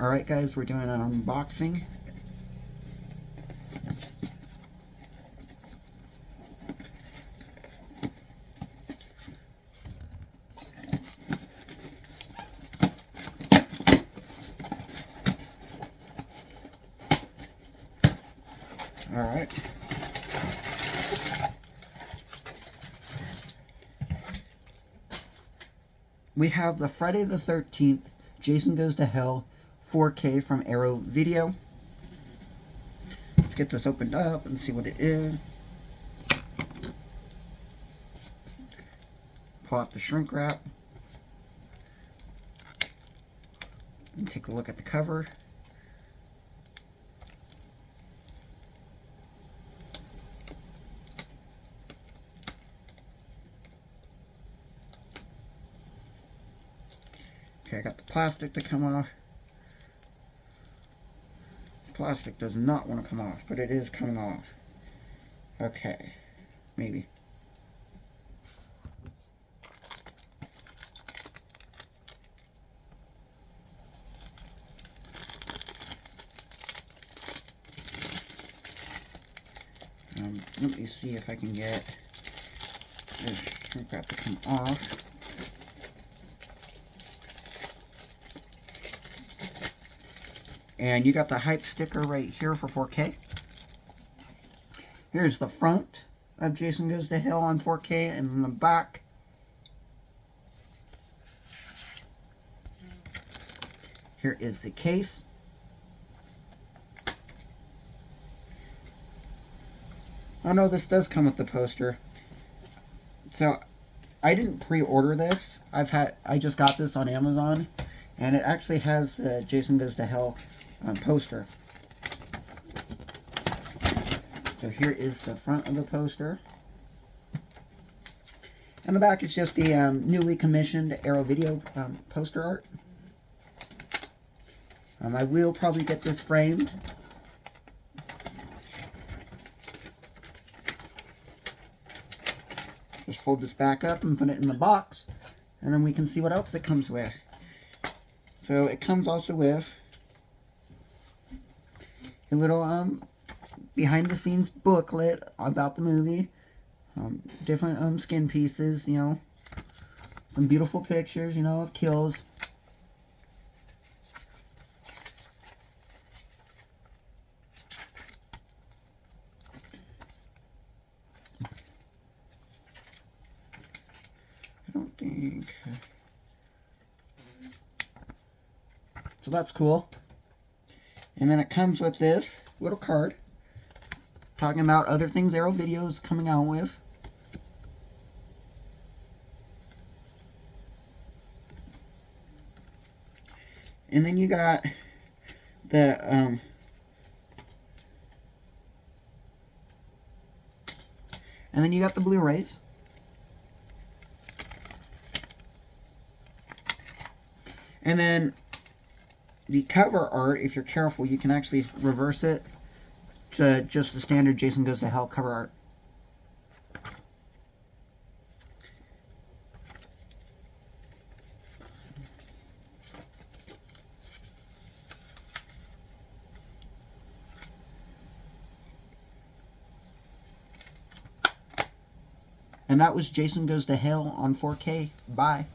Alright guys, we're doing an unboxing. Alright. We have the Friday the 13th, Jason Goes to Hell 4K from Arrow Video. Let's get this opened up and see what it is. Pull out the shrink wrap. And take a look at the cover. Okay, I got the plastic to come off. This plastic does not want to come off, but it is coming off. Okay, maybe. Let me see if I can get this shrink wrap to come off. And you got the hype sticker right here for 4K. Here's the front of Jason Goes to Hell on 4K, and in the back, here is the case. Oh no, this does come with the poster. So I didn't pre-order this. I just got this on Amazon, and it actually has the Jason Goes to Hell poster. So here is the front of the poster. And the back is just the newly commissioned Arrow Video poster art. I will probably get this framed. Just fold this back up and put it in the box, and then we can see what else it comes with. So it comes also with a little behind the scenes booklet about the movie, different skin pieces, you know, some beautiful pictures, you know, of kills. I don't think so. That's cool. And then it comes with this little card talking about other things Arrow Video is coming out with. And then you got the Blu-rays. And then the cover art, if you're careful, you can actually reverse it to just the standard Jason Goes to Hell cover art. And that was Jason Goes to Hell on 4K. Bye.